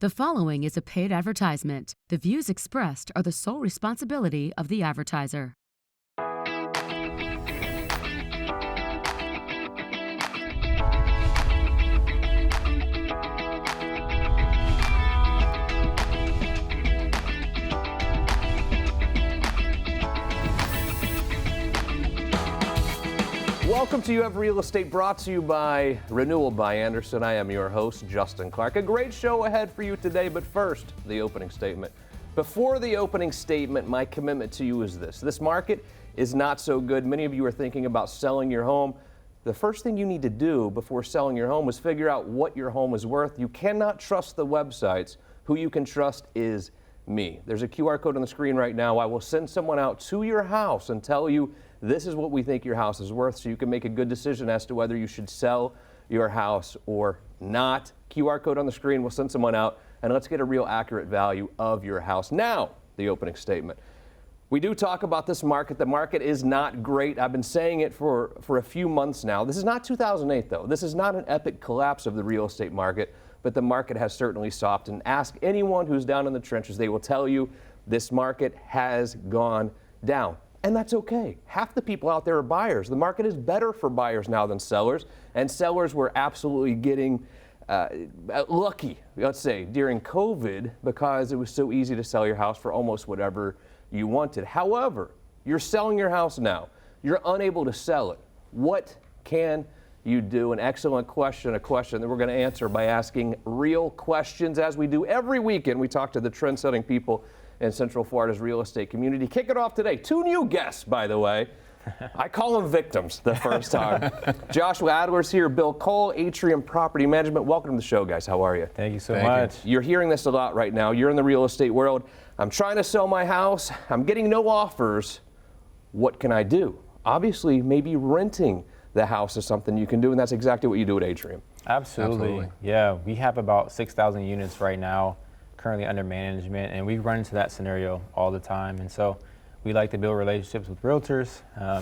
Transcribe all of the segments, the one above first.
The following is a paid advertisement. The views expressed are the sole responsibility of the advertiser. Welcome to You Have Real Estate, brought to you by Renewal by Anderson. I am your host, Justin Clark. A great show ahead for you today, but first, the opening statement. Before the opening statement, my commitment to you is this. This market is not so good. Many of you are thinking about selling your home. The first thing you need to do before selling your home is figure out what your home is worth. You cannot trust the websites. Who you can trust is me. There's a QR code on the screen right now. I will send someone out to your house and tell you this is what we think your house is worth, so you can make a good decision as to whether you should sell your house or not. QR code on the screen, we'll send someone out, and let's get a real accurate value of your house. Now, the opening statement. We do talk about this market. The market is not great. I've been saying it for a few months now. This is not 2008, though. This is not an epic collapse of the real estate market, but the market has certainly softened. Ask anyone who's down in the trenches. They will tell you this market has gone down. And that's okay. Half the people out there are buyers. The market is better for buyers now than sellers, and sellers were absolutely getting lucky, let's say, during COVID because it was so easy to sell your house for almost whatever you wanted. However, you're selling your house now. You're unable to sell it. What can you do? An excellent question, a question that we're going to answer by asking real questions as we do every weekend. We talk to the trend-setting people in Central Florida's real estate community. Kick it off today. Two new guests, by the way. I call them victims the first time. Joshua Adlam's here, Bill Cole, Atrium Property Management. Welcome to the show, guys. How are you? Thank you so much. You're hearing this a lot right now. You're in the real estate world. I'm trying to sell my house. I'm getting no offers. What can I do? Obviously, maybe renting the house is something you can do, and that's exactly what you do at Atrium. Absolutely. Yeah, we have about 6,000 units right now currently under management, and we run into that scenario all the time. And so we like to build relationships with realtors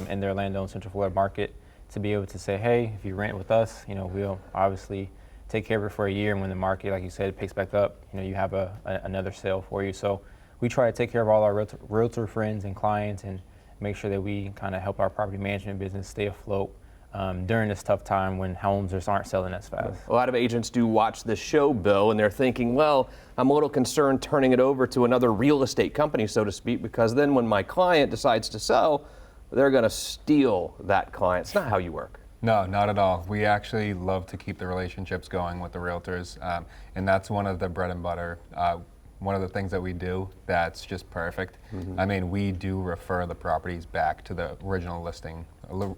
in their Orlando and Central Florida market to be able to say, hey, if you rent with us, we'll obviously take care of it for a year. And when the market, like you said, picks back up, you have another sale for you. So we try to take care of all our realtor friends and clients and make sure that we kind of help our property management business stay afloat during this tough time when homes just aren't selling as fast. A lot of agents do watch this show, Bill, and they're thinking, well, I'm a little concerned turning it over to another real estate company, so to speak, because then when my client decides to sell, they're going to steal that client. It's not how you work. No, not at all. We actually love to keep the relationships going with the realtors, and that's one of the bread and butter. One of the things that we do that's just perfect. Mm-hmm. I mean, we do refer the properties back to the original listing,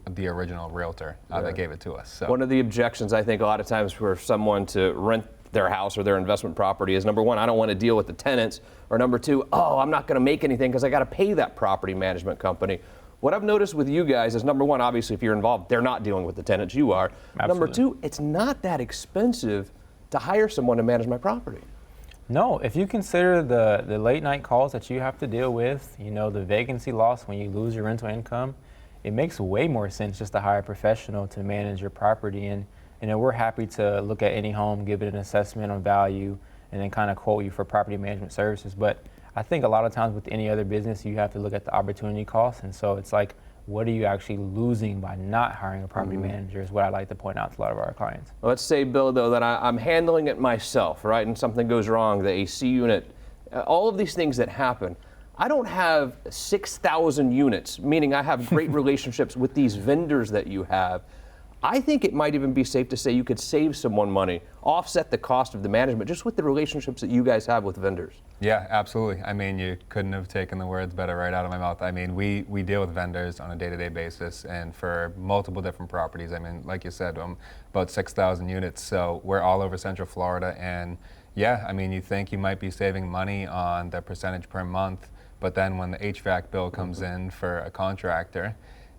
the original realtor that gave it to us. So one of the objections I think a lot of times for someone to rent their house or their investment property is, number one, I don't want to deal with the tenants, or number two, I'm not going to make anything because I got to pay that property management company. What I've noticed with you guys is, number one, obviously if you're involved, they're not dealing with the tenants, you are. Absolutely. Number two, it's not that expensive to hire someone to manage my property. No, if you consider the late night calls that you have to deal with, the vacancy loss when you lose your rental income, it makes way more sense just to hire a professional to manage your property. And we're happy to look at any home, give it an assessment on value, and then kind of quote you for property management services. But I think a lot of times with any other business, you have to look at the opportunity cost. And so it's like, what are you actually losing by not hiring a property manager is what I like to point out to a lot of our clients. Well, let's say, Bill, though, that I'm handling it myself, right, and something goes wrong, the AC unit, all of these things that happen. I don't have 6,000 units, meaning I have great relationships with these vendors that you have. I think it might even be safe to say you could save someone money, offset the cost of the management, just with the relationships that you guys have with vendors. Yeah, absolutely. I mean, you couldn't have taken the words better right out of my mouth. I mean, we deal with vendors on a day-to-day basis, and for multiple different properties. I mean, like you said, about 6,000 units, so we're all over Central Florida. And yeah, I mean, you think you might be saving money on the percentage per month, but then when the HVAC bill comes in for a contractor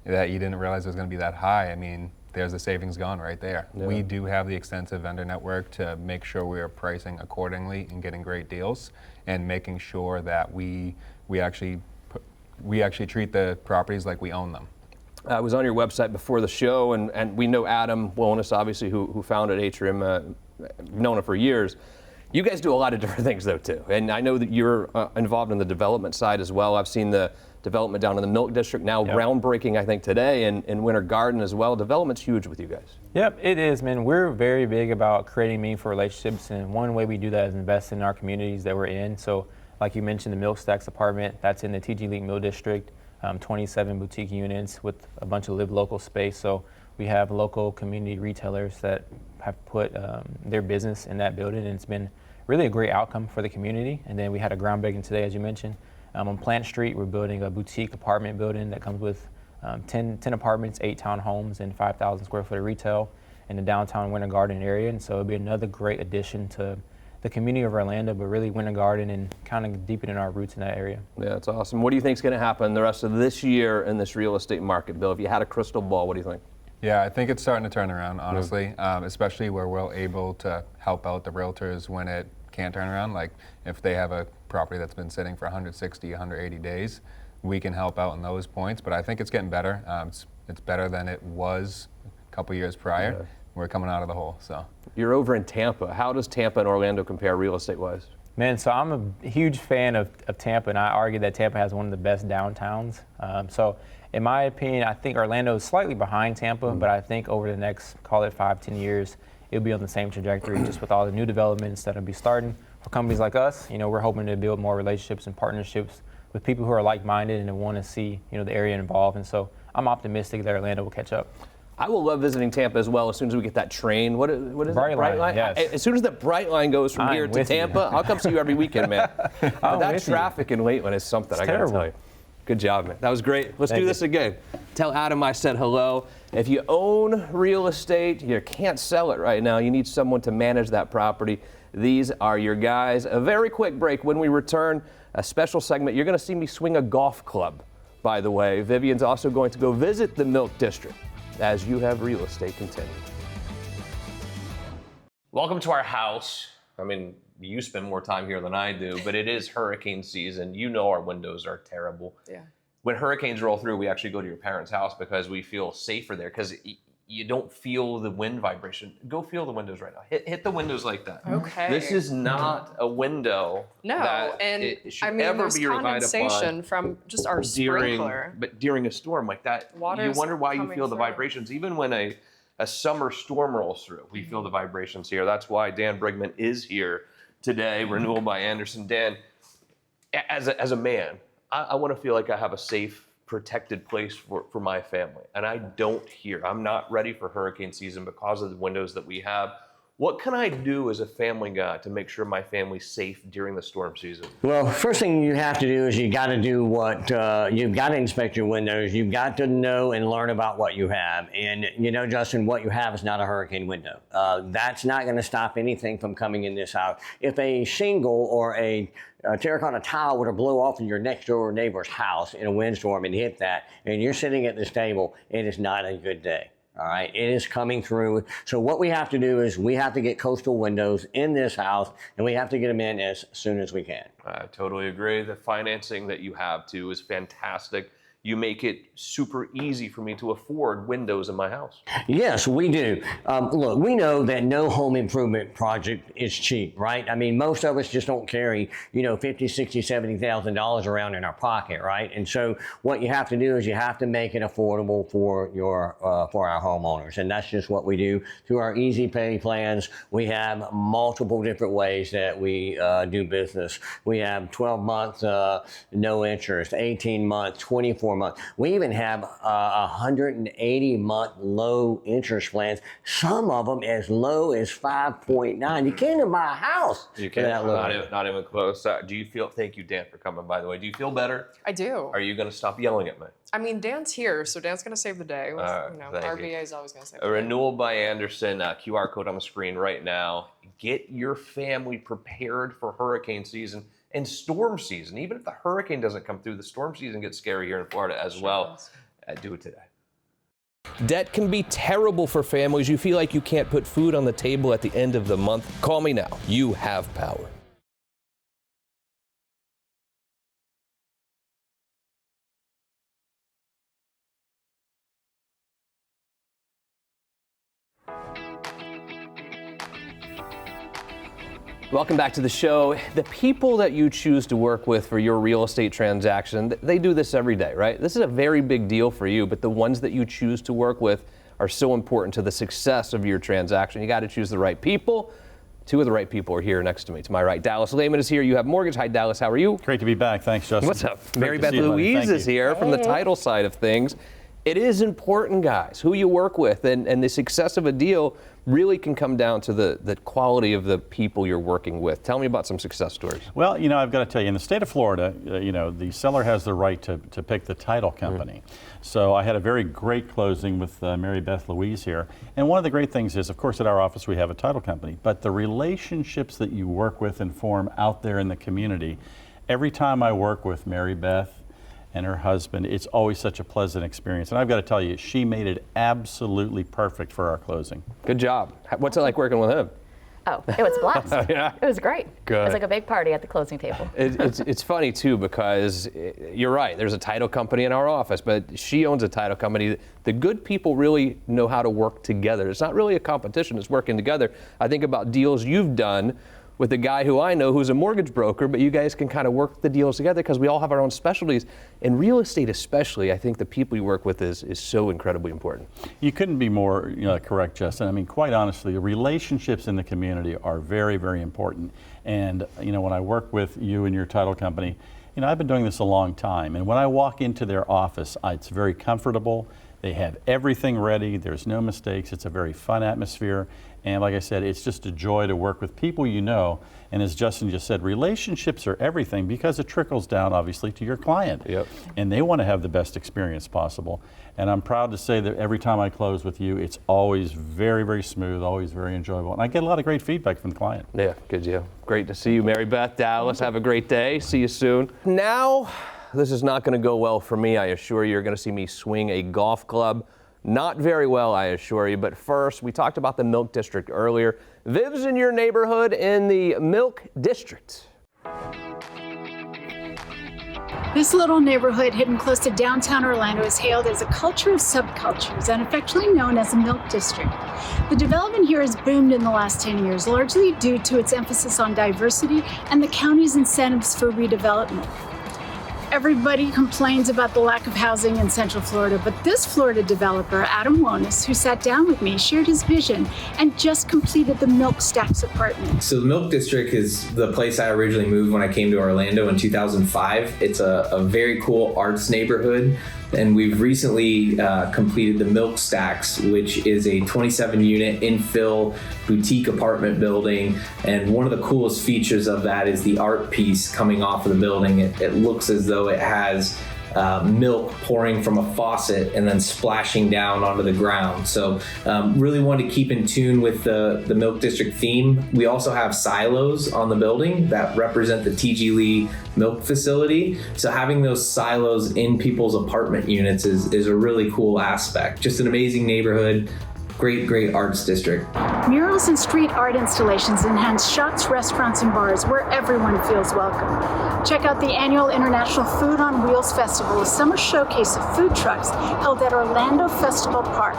that you didn't realize was going to be that high, I mean, there's the savings gone right there. Yeah. We do have the extensive vendor network to make sure we are pricing accordingly and getting great deals, and making sure that we actually treat the properties like we own them. I was on your website before the show, and we know Adam Wellness, obviously, who founded Atrium, known him for years. You guys do a lot of different things though too, and I know that you're involved in the development side as well. I've seen the development down in the Milk District, now groundbreaking I think today, and Winter Garden as well. Development's huge with you guys. Yep, it is, man. We're very big about creating meaningful relationships, and one way we do that is invest in our communities that we're in. So like you mentioned, the Milk Stacks apartment, that's in the TG League Mill District, 27 boutique units with a bunch of live local space. So we have local community retailers that have put their business in that building, and it's been really a great outcome for the community. And then we had a groundbreaking today, as you mentioned. On Plant Street, we're building a boutique apartment building that comes with 10 apartments, 8 townhomes, and 5,000 square foot of retail in the downtown Winter Garden area. And so it'll be another great addition to the community of Orlando, but really Winter Garden and kind of deepening our roots in that area. Yeah, that's awesome. What do you think is going to happen the rest of this year in this real estate market, Bill? If you had a crystal ball, what do you think? Yeah, I think it's starting to turn around, honestly, especially where we're able to help out the realtors when it can't turn around. Like if they have a property that's been sitting for 160, 180 days, we can help out in those points. But I think it's getting better. It's better than it was a couple years prior. Yeah. We're coming out of the hole. So you're over in Tampa. How does Tampa and Orlando compare real estate-wise? Man, so I'm a huge fan of Tampa, and I argue that Tampa has one of the best downtowns. So in my opinion, I think Orlando is slightly behind Tampa, but I think over the next, call it 5-10 years, it'll be on the same trajectory, just with all the new developments that'll be starting. For companies like us, we're hoping to build more relationships and partnerships with people who are like-minded and want to see, the area involved. And so I'm optimistic that Orlando will catch up. I will love visiting Tampa as well as soon as we get that train. What is Bright it? Line? Yes. As soon as that Bright Line goes from here to Tampa, I'll come see you every weekend, man. That traffic in Lakeland is something, I gotta tell you. Good job, man. That was great. Let's do this again. Tell Adam I said hello. If you own real estate, you can't sell it right now. You need someone to manage that property. These are your guys. A very quick break. When we return, a special segment. You're going to see me swing a golf club, by the way. Vivian's also going to go visit the Milk District as you have real estate continued. Welcome to our house. I mean, you spend more time here than I do, but it is hurricane season. You know our windows are terrible. Yeah. When hurricanes roll through, we actually go to your parents' house because we feel safer there because you don't feel the wind vibration. Go feel the windows right now. Hit the windows like that. Okay. This is not a window. No, that and it should I mean, ever there's be relied condensation upon from just our sprinkler. But during a storm like that, you Water's wonder why you coming feel the through. vibrations. Even when a summer storm rolls through, we feel the vibrations here. That's why Dan Brigman is here today, Renewal by Anderson. Dan, as a man, I want to feel like I have a safe, protected place for my family. And I don't here. I'm not ready for hurricane season because of the windows that we have. What can I do as a family guy to make sure my family's safe during the storm season? Well, first thing you have to do is you got to do what, you've got to inspect your windows. You've got to know and learn about what you have. And Justin, what you have is not a hurricane window. That's not going to stop anything from coming in this house. If a shingle or a terracotta tile were to blow off in your next door neighbor's house in a windstorm and hit that, and you're sitting at this table, it is not a good day. All right, it is coming through. So what we have to do is we have to get coastal windows in this house, and we have to get them in as soon as we can. I totally agree. The financing that you have too is fantastic. You make it super easy for me to afford windows in my house. Yes, we do. Look, we know that no home improvement project is cheap, right? I mean, most of us just don't carry, $50, $60, $70,000 around in our pocket, right? And so what you have to do is you have to make it affordable for our homeowners. And that's just what we do through our easy pay plans. We have multiple different ways that we do business. We have 12 months, no interest, 18 months, 24 months. We even have 180-month low interest plans. Some of them as low as 5.9. You can't even buy a house. You can't. Not even close. Thank you, Dan, for coming, by the way. Do you feel better? I do. Are you going to stop yelling at me? I mean, Dan's here, so Dan's going to save the day. RBA is always going to save the day. Renewal by Anderson, QR code on the screen right now. Get your family prepared for hurricane season and storm season. Even if the hurricane doesn't come through, the storm season gets scary here in Florida as well. Do it today. Debt can be terrible for families. You feel like you can't put food on the table at the end of the month. Call me now. You have power. Welcome back to the show. The people that you choose to work with for your real estate transaction, they do this every day, right? This is a very big deal for you, but the ones that you choose to work with are so important to the success of your transaction. You got to choose the right people. Two of the right people are here next to me. To my right, Dallas Lehman is here. You have mortgage. Hi, Dallas. How are you? Great to be back. Thanks, Justin. What's up? Great Mary to Beth see you, buddy. Louise Thank is you. here from the title side of things. It is important, guys, who you work with, and the success of a deal really can come down to the quality of the people you're working with. Tell me about some success stories. Well, I've got to tell you, in the state of Florida, the seller has the right to pick the title company. So I had a very great closing with Mary Beth Louise here. And one of the great things is, of course, at our office we have a title company, but the relationships that you work with and form out there in the community, every time I work with Mary Beth and her husband, it's always such a pleasant experience. And I've got to tell you, she made it absolutely perfect for our closing. Good job. What's it like working with him? Oh, it was a blast. Yeah. It was great. Good. It was like a big party at the closing table. It's funny too, because you're right, there's a title company in our office, but she owns a title company. The good people really know how to work together. It's not really a competition, it's working together. I think about deals you've done with a guy who I know who's a mortgage broker, but you guys can kind of work the deals together because we all have our own specialties. In real estate especially, I think the people you work with is so incredibly important. You couldn't be more correct, Justin. I mean, quite honestly, relationships in the community are very, very important. And when I work with you and your title company, I've been doing this a long time. And when I walk into their office, it's very comfortable. They have everything ready. There's no mistakes. It's a very fun atmosphere. And like I said, it's just a joy to work with people you know. And as Justin just said, relationships are everything because it trickles down, obviously, to your client. Yep. And they want to have the best experience possible. And I'm proud to say that every time I close with you, it's always very, very smooth, always very enjoyable. And I get a lot of great feedback from the client. Yeah, good deal. Great to see you, Mary Beth. Dallas, have a great day. See you soon. Now, this is not going to go well for me, I assure you. You're going to see me swing a golf club. Not very well, I assure you. But first, we talked about the Milk District earlier. Viv's in your neighborhood in the Milk District. This little neighborhood hidden close to downtown Orlando is hailed as a culture of subcultures and affectionately known as the Milk District. The development here has boomed in the last 10 years, largely due to its emphasis on diversity and the county's incentives for redevelopment. Everybody complains about the lack of housing in Central Florida, but this Florida developer, Adam Wonis, who sat down with me, shared his vision and just completed the Milk Stacks apartment. So the Milk District is the place I originally moved when I came to Orlando in 2005. It's a very cool arts neighborhood. And we've recently completed the Milk Stacks, which is a 27-unit infill boutique apartment building. And one of the coolest features of that is the art piece coming off of the building. It looks as though it has milk pouring from a faucet and then splashing down onto the ground. So really wanted to keep in tune with the Milk District theme. We also have silos on the building that represent the T.G. Lee milk facility. So having those silos in people's apartment units is a really cool aspect. Just an amazing neighborhood. Great arts district. Murals and street art installations enhance shops, restaurants, and bars where everyone feels welcome. Check out the annual International Food on Wheels Festival, a summer showcase of food trucks held at Orlando Festival Park.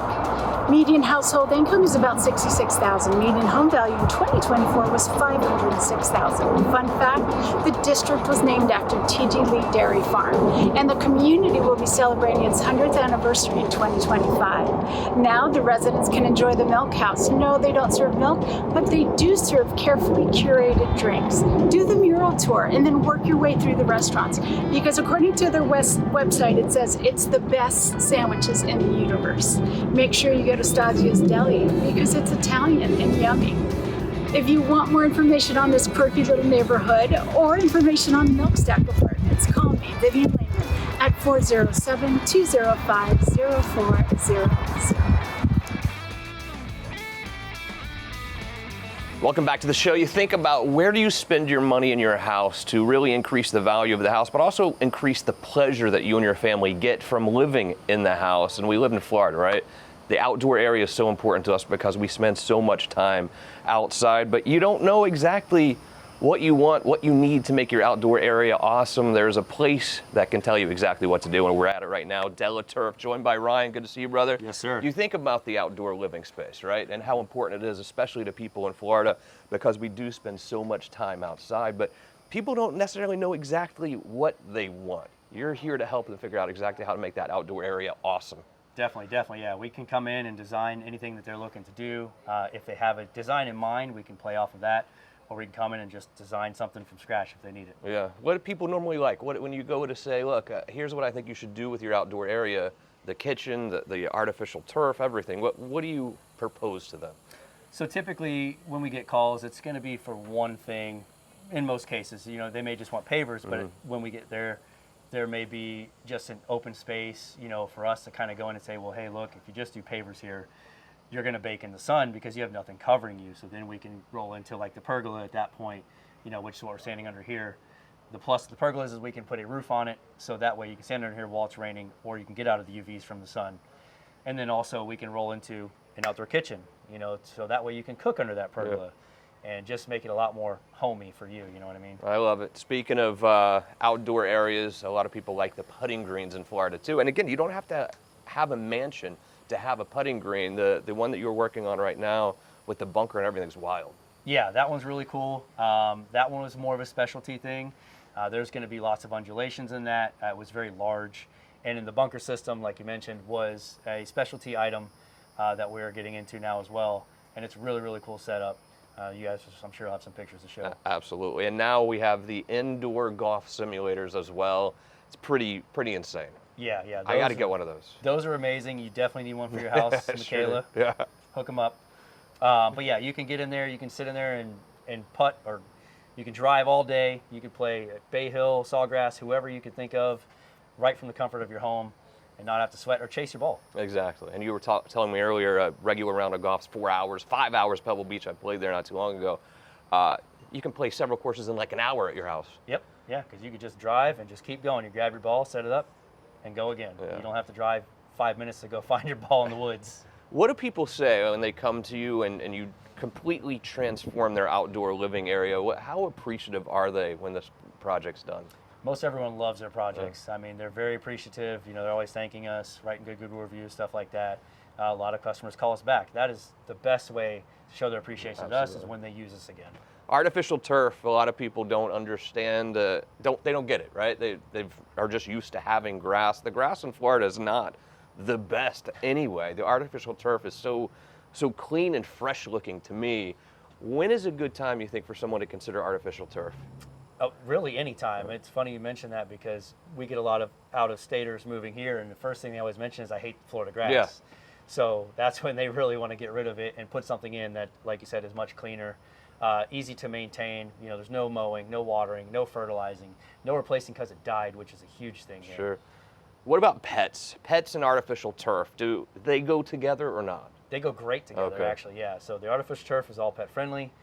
Median household income is about $66,000. Median home value in 2024 was $506,000. Fun fact, the district was named after T.G. Lee Dairy Farm, and the community will be celebrating its 100th anniversary in 2025. Now the residents can enjoy the Milk House. No, they don't serve milk, but they do serve carefully curated drinks. Do the mural tour and then work your way through the restaurants, because according to their website, it says it's the best sandwiches in the universe. Make sure you go to Stasia's Deli because it's Italian and yummy. If you want more information on this quirky little neighborhood or information on Milk Stack apartments, call me, Vivian Lehman, at 407-205-0400. Welcome back to the show. You think about where do you spend your money in your house to really increase the value of the house, but also increase the pleasure that you and your family get from living in the house. And we live in Florida, right? The outdoor area is so important to us because we spend so much time outside, but you don't know exactly what you want, what you need to make your outdoor area awesome. There's a place that can tell you exactly what to do, and we're at it right now. DelaTurf, joined by Ryan. Good to see you, brother. Yes, sir. You think about the outdoor living space, right? And how important it is, especially to people in Florida, because we do spend so much time outside, but people don't necessarily know exactly what they want. You're here to help them figure out exactly how to make that outdoor area awesome. Definitely, yeah. We can come in and design anything that they're looking to do. If they have a design in mind, we can play off of that. Or we can come in and just design something from scratch if they need it. Yeah. What do people normally like? When you go to say, look, here's what I think you should do with your outdoor area, the kitchen, the artificial turf, everything. What do you propose to them? So typically when we get calls, it's going to be for one thing. In most cases, you know, they may just want pavers, but when we get there may be just an open space, you know, for us to kind of go in and say, well, hey, look, if you just do pavers here, you're going to bake in the sun because you have nothing covering you. So then we can roll into like the pergola at that point, you know, which is what we're standing under here. The plus of the pergolas is we can put a roof on it, so that way you can stand under here while it's raining, or you can get out of the UVs from the sun. And then also we can roll into an outdoor kitchen, you know, so that way you can cook under that pergola. And just make it a lot more homey for you, you know what I mean? I love it. Speaking of outdoor areas, a lot of people like the putting greens in Florida too. And again, you don't have to have a mansion to have a putting green. The one that you're working on right now with the bunker and everything is wild. Yeah, that one's really cool. That one was more of a specialty thing. There's going to be lots of undulations in that. It was very large. And in the bunker system, like you mentioned, was a specialty item that we're getting into now as well. And it's really, really cool setup. You guys, I'm sure, will have some pictures to show. Absolutely. And now we have the indoor golf simulators as well. It's pretty insane. Yeah. I got to get one of those. Those are amazing. You definitely need one for your house, Michaela. Sure. Yeah. Hook them up. But yeah, you can get in there. You can sit in there and putt, or you can drive all day. You can play at Bay Hill, Sawgrass, whoever you could think of, right from the comfort of your home, and not have to sweat or chase your ball. Exactly. And you were telling me earlier, a regular round of golf's 4 hours, 5 hours, Pebble Beach. I played there not too long ago. You can play several courses in like an hour at your house. Yep. Yeah, because you could just drive and just keep going. You grab your ball, set it up, and go again. Yeah. You don't have to drive 5 minutes to go find your ball in the woods. What do people say when they come to you and you completely transform their outdoor living area? How appreciative are they when this project's done? Most everyone loves their projects. I mean, they're very appreciative. You know, they're always thanking us, writing good reviews, stuff like that. A lot of customers call us back. That is the best way to show their appreciation to us, is when they use us again. Artificial turf, a lot of people don't understand. They don't get it, right? They are just used to having grass. The grass in Florida is not the best anyway. The artificial turf is so clean and fresh looking to me. When is a good time, you think, for someone to consider artificial turf? Oh, really, anytime. It's funny you mention that, because we get a lot of out-of-staters moving here, and the first thing they always mention is, I hate Florida grass. Yeah. So that's when they really want to get rid of it and put something in that, like you said, is much cleaner, easy to maintain. You know, there's no mowing, no watering, no fertilizing, no replacing because it died, which is a huge thing here. Sure. What about pets? Pets and artificial turf, do they go together or not? They go great together, actually, yeah. So the artificial turf is all pet friendly,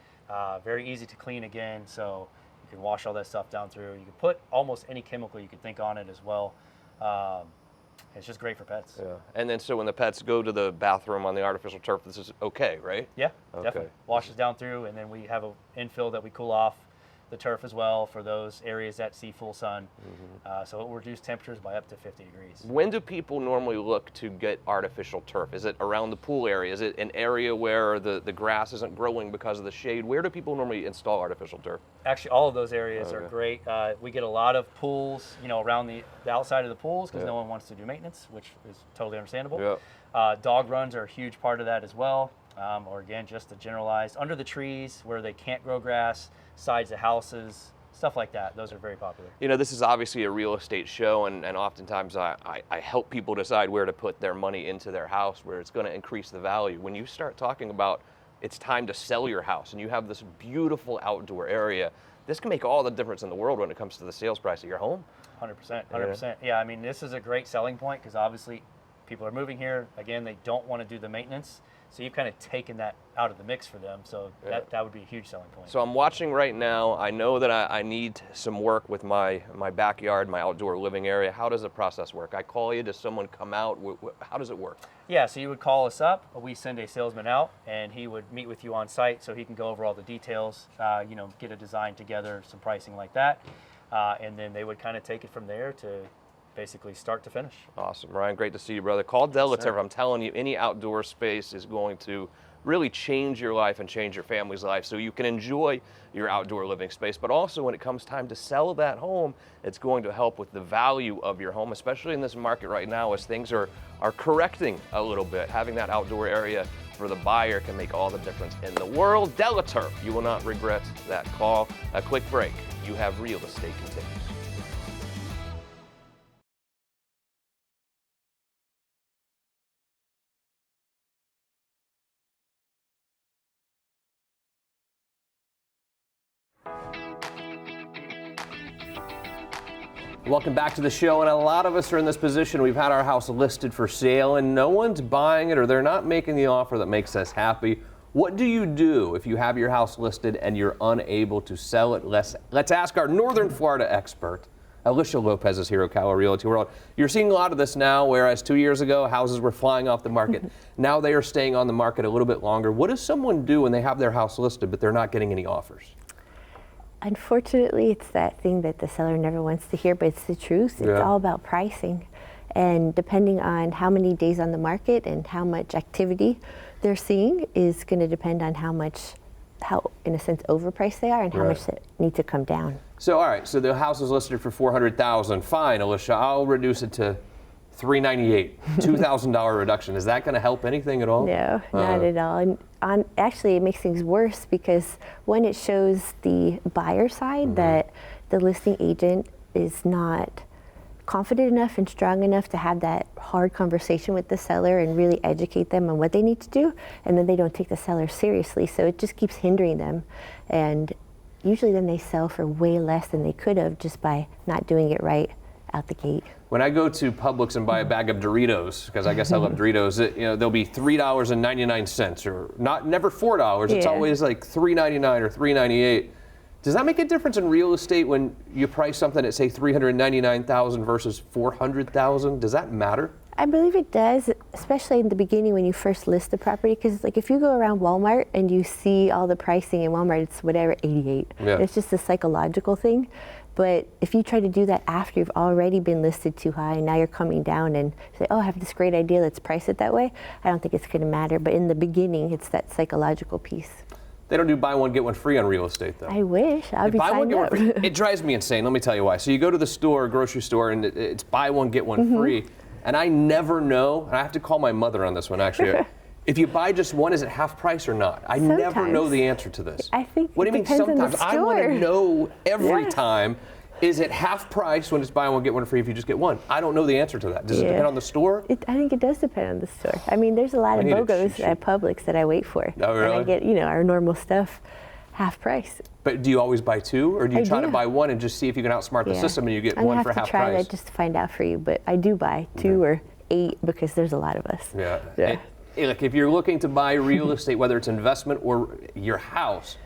very easy to clean again, so you can wash all that stuff down through. You can put almost any chemical you could think on it as well. It's just great for pets. Yeah. And then so when the pets go to the bathroom on the artificial turf, this is okay, right? Yeah, definitely. Washes down through, and then we have an infill that we cool off the turf as well for those areas that see full sun. So it will reduce temperatures by up to 50 degrees. When do people normally look to get artificial turf? Is it around the pool area? Is it an area where the grass isn't growing because of the shade? Where do people normally install artificial turf? Actually, all of those areas are great. We get a lot of pools, you know, around the outside of the pools, because no one wants to do maintenance, which is totally understandable. Dog runs are a huge part of that as well. Or again, just the generalized under the trees where they can't grow grass, sides of houses, stuff like that. Those are very popular. You know, this is obviously a real estate show, and oftentimes I help people decide where to put their money into their house, where it's going to increase the value. When you start talking about it's time to sell your house and you have this beautiful outdoor area, this can make all the difference in the world when it comes to the sales price of your home. 100%. Yeah, I mean, this is a great selling point, because obviously people are moving here, again, they don't want to do the maintenance. So you've kind of taken that out of the mix for them. So that would be a huge selling point. So I'm watching right now. I know that I need some work with my backyard, my outdoor living area. How does the process work? I call you, does someone come out? How does it work? Yeah, so you would call us up. We send a salesman out, and he would meet with you on site so he can go over all the details, get a design together, some pricing like that. And then they would kind of take it from there to basically start to finish. Awesome. Ryan, great to see you, brother. Call DelaTurf. I'm telling you, any outdoor space is going to really change your life and change your family's life so you can enjoy your outdoor living space. But also when it comes time to sell that home, it's going to help with the value of your home, especially in this market right now as things are correcting a little bit. Having that outdoor area for the buyer can make all the difference in the world. DelaTurf, you will not regret that call. A quick break. You have real estate continues. Welcome back to the show, and a lot of us are in this position. We've had our house listed for sale and no one's buying it, or they're not making the offer that makes us happy. What do you do if you have your house listed and you're unable to sell it? Let's ask our Northern Florida expert. Elisha Lopez is here at Ocala Realty World. You're seeing a lot of this now, whereas 2 years ago, houses were flying off the market. Now they are staying on the market a little bit longer. What does someone do when they have their house listed, but they're not getting any offers? Unfortunately, it's that thing that the seller never wants to hear, but it's the truth. It's all about pricing. And depending on how many days on the market and how much activity they're seeing is going to depend on how, in a sense, overpriced they are and how much they need to come down. So, all right, so the house is listed for $400,000. Fine, Elisha, I'll reduce it to $398,000, $2,000 reduction. Is that going to help anything at all? No, not at all. And actually, it makes things worse because when it shows the buyer side that the listing agent is not confident enough and strong enough to have that hard conversation with the seller and really educate them on what they need to do, and then they don't take the seller seriously, so it just keeps hindering them. And usually then they sell for way less than they could have just by not doing it right out the gate. When I go to Publix and buy a bag of Doritos, because I guess I love Doritos, they'll be $3.99 or never $4. It's always like $3.99 or $3.98. Does that make a difference in real estate when you price something at say $399,000 versus $400,000? Does that matter? I believe it does, especially in the beginning when you first list the property, because like if you go around Walmart and you see all the pricing in Walmart, it's whatever, 88. It's just a psychological thing. But if you try to do that after you've already been listed too high and now you're coming down and say, oh, I have this great idea, let's price it that way, I don't think it's going to matter. But in the beginning, it's that psychological piece. They don't do buy one, get one free on real estate, though. I wish. I'd be signed up. It drives me insane. Let me tell you why. So you go to the store, grocery store, and it's buy one, get one free. And I never know, and I have to call my mother on this one, actually. If you buy just one, is it half price or not? I never know the answer to this. I think what do you mean sometimes? I want to know every Yes. time. Is it half price when it's buy one, get one free if you just get one? I don't know the answer to that. Does it depend on the store? I think it does depend on the store. I mean, there's a lot of BOGOs at Publix that I wait for. Oh, really? And I get, our normal stuff half price. But do you always buy two, or do you try to buy one and just see if you can outsmart the system and you get one for half price? I'm going to have to try that just to find out for you, but I do buy 2 or 8 because there's a lot of us. Look, if you're looking to buy real estate, whether it's investment or your house,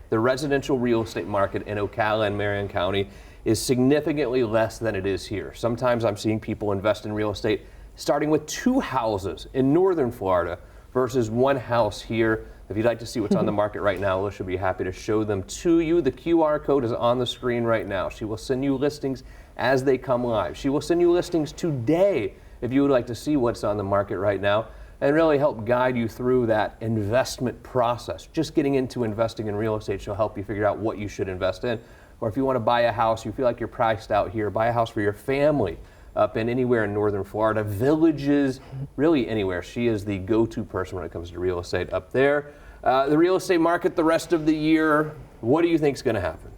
the residential real estate market in Ocala and Marion County is significantly less than it is here. Sometimes I'm seeing people invest in real estate starting with 2 houses in Northern Florida versus 1 house here. If you'd like to see what's on the market right now, Elisha will be happy to show them to you. The QR code is on the screen right now. She will send you listings as they come live. She will send you listings today if you would like to see what's on the market right now and really help guide you through that investment process. Just getting into investing in real estate, she'll help you figure out what you should invest in. Or if you want to buy a house, you feel like you're priced out here, buy a house for your family up in anywhere in Northern Florida, Villages, really anywhere. She is the go-to person when it comes to real estate up there. The real estate market the rest of the year, what do you think is going to happen?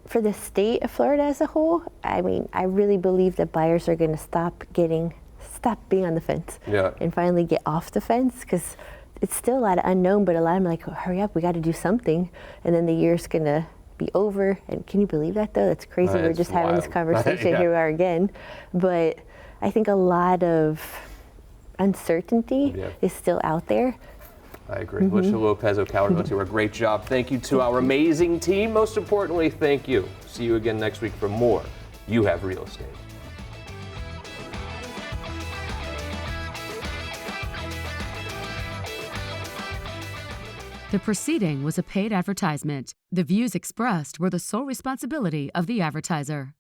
For the state of Florida as a whole, I mean, I really believe that buyers are going to stop being on the fence and finally get off the fence, because it's still a lot of unknown, but a lot of them are like, oh, hurry up, we got to do something. And then the year's going to be over. And can you believe that though? That's crazy. We're That's just having this wild. conversation. Yeah. Here we are again. But I think a lot of uncertainty is still out there. I agree. Elisha Lopez, Ocala Realty World, great job. Thank you to our amazing team. Most importantly, thank you. See you again next week for more You Have Real Estate. The proceeding was a paid advertisement. The views expressed were the sole responsibility of the advertiser.